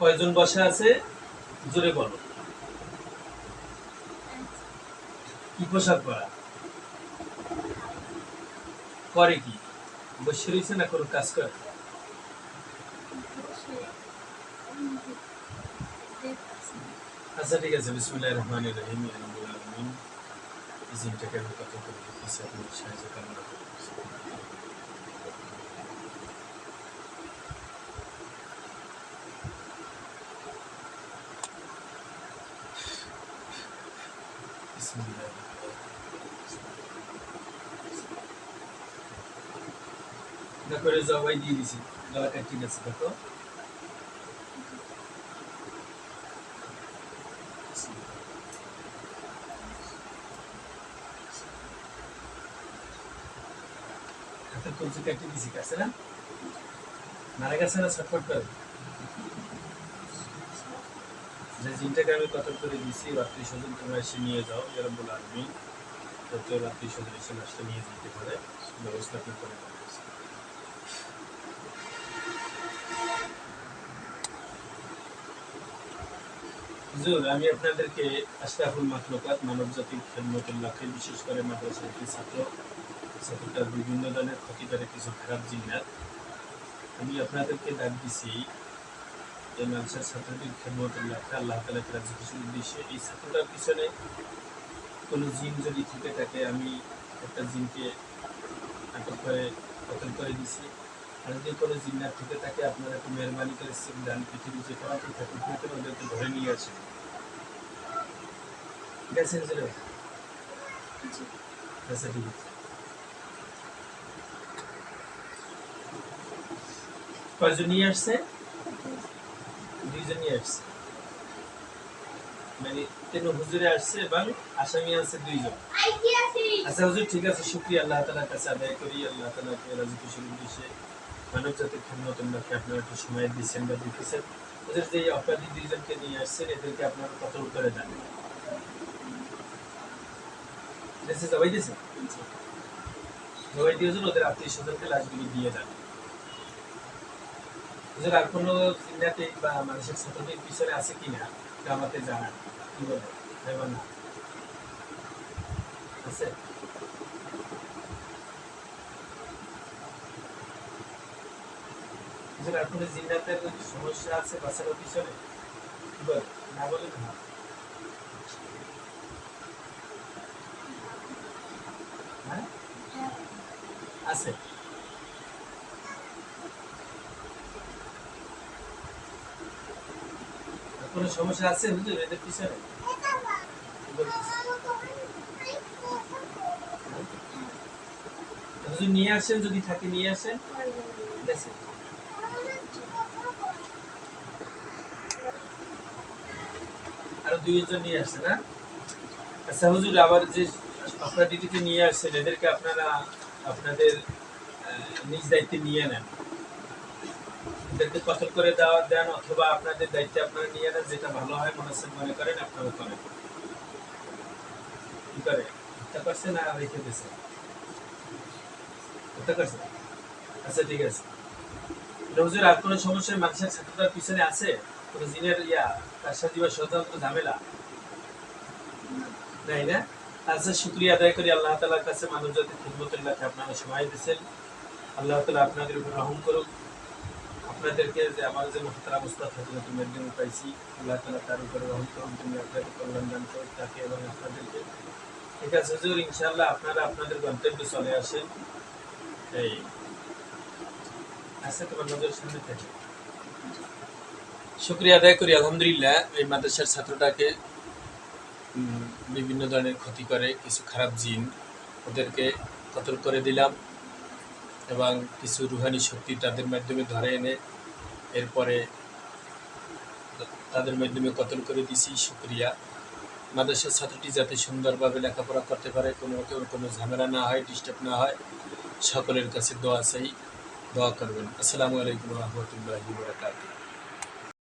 কয়জন বসে আছে জোরে বলো। কি পোশাক পরা? করে কি? বসে রয়েছে না কোনো কাজ করে? আচ্ছা ঠিক আছে, বিসমিল্লাহির রহমানির রহিম। আলহামদুলিল্লাহ আলামিন। এই জিনটাকে আমি কত করে দিচ্ছি, আপনার সাহায্য কামনা করছি। বিসমিল্লাহ। না করে জবাই দিয়ে দিছি, গলাটা ঠিক আছে দেখো। হাতের কবজি কেটে দিছি, কাছে না মারা গেছে না ছটফট করে। যে জিনটাকে আমি কত করে দিছি, রাত্রি স্বজন তোমরা এসে নিয়ে যাও, ইয়া রাব্বুল আলামিন যত রাত্রি স্বজন এসে লাশটা নিয়ে যেতে পারে ব্যবস্থা আপনি করে দেন। হুজুর, আমি আপনাদেরকে আশরাফুল মাখলুকাত মানব জাতির খেদমতের লক্ষ্যে বিশেষ করে মাদ্রাসার একটি ছাত্রটার বিভিন্ন ধরনের ক্ষতি করে কিছু খারাপ জিন্নাত, আমি আপনাদেরকে ডাক দিছি এই মাদ্রাসার ছাত্রদের খেদমতের লক্ষ্যে আল্লাহ তাআলার রাজি খুশির উদ্দেশ্যে এই ছাত্রটার পিছনে কোনো জিন যদি থেকে থাকে, আমি একটা জিনকে আটক করে কতল করে দিছি। আর যদি কোনো জিন্নাত থেকে থাকে, আপনারা একটু মেহরবানি করে সিমদান পৃথিবী যে পড়াতে থাকে ওদেরকে ধরে নিয়ে আসেন। ঠিক আছে হুজুর? আচ্ছা ঠিক আছে। কয়জন নিয়ে আসছে? দুইজন নিয়ে আসছে, মানে তিন হুজুরে আসছে এবং আসামি আছে দুইজন। আচ্ছা হুজুর ঠিক আছে, শুকরিয়া আল্লাহ তাআলার কাছে আদায় করি। আল্লাহ তাআলাকে রাজি খুশির উদ্দেশ্যে মানব জাতির খেদমতের লক্ষ্যে আপনারা একটু সময় দিচ্ছেন বা দিতেছেন। হুজুর যে অপরাধী দুইজনকে নিয়ে আসছেন, এদেরকে আপনারা কতল করে দেন। দেশে জবাই দিয়েছেন? জবাই দিয়ে হুজুর ওদের আত্মীয় স্বজনকে লাশগুলো দিয়ে দেন। হুজুর আর কোনো জিন্নাতে বা মানুষের ছাত্রদের পিছনে আছে কিনা এটা আমাকে জানান। কি বলে ভাইবা না আছে? হুজুর আর কোনো জিন্নাতের সমস্যা আছে বাচ্চাদের পিছনে? কি বলে না বলে না হ্যাঁ আছে। আর কোনো সমস্যা আছে হুজুর এদের পিছনে? কি বলতেছে? হুজুর নিয়ে আসেন, যদি থাকে নিয়ে আসেন। ঠিক আছে, আরো দুইজন নিয়ে আসছে না? আচ্ছা হুজুর, আবার যে আপনার ডিউটিতে নিয়ে আসছেন এদেরকে আপনারা আপনাদের নিজ দায়িত্বে নিয়ে নেন, এদেরকে কতল করে দেওয়া দেন, অথবা আপনাদের দায়িত্বে আপনারা নিয়ে নেন, যেটা ভালো হয় মনে করেন আপনারা করেন। কি করে হত্যা করছে না রেখে দিয়েছে? হত্যা করছে। আচ্ছা ঠিক আছে। হুজুর আর কোনো সমস্যা মানুষের ছাত্রটার পিছনে আছে? কোনো জিনের তার সাথে বা ষড়যন্ত্র ঝামেলা নাই না? আচ্ছা শুকরিয়া আদায় করি আল্লাহ তাআলার কাছে, মানব জাতির খিদমতের লক্ষ্যে আপনারা সময় দিয়েছেন। আল্লাহ তাআলা আপনাদের উপর রহম করুক। আপনাদেরকে যে আমার যে মুহতারাম উস্তাদ হযরত মেহেদী পাইছি, আল্লাহ তাআলা তার উপরে রহম করুন, তিনি আপনাদের কল্যাণ দান করুন তাকে এবং আপনাদেরকে। ঠিক আছে হুজুর, ইনশাআল্লাহ আপনারা আপনাদের গন্তব্যে চলে আসেন। এই আচ্ছা, তোমার নজরের সামনে থেকে শুকরিয়া আদায় করি। আলহামদুলিল্লাহ, এই মাদ্রাসার ছাত্রটাকে বিভিন্ন ধরনের ক্ষতি করে কিছু খারাপ জিন, ওদেরকে কতল করে দিলাম এবং কিছু রুহানি শক্তি তাদের মাধ্যমে ধরে এনে এরপরে তাদের মাধ্যমে কতল করে দিছি। শুকরিয়া। মাদ্রাসার ছাত্রটি যাতে সুন্দরভাবে লেখাপড়া করতে পারে, কোনো ঝামেলা না হয়, ডিস্টার্ব না হয়, সকলের কাছে দোয়া চাই, দোয়া করবেন। আসসালামু আলাইকুম ওয়া রাহমাতুল্লাহি ওয়া বারাকাতুহু।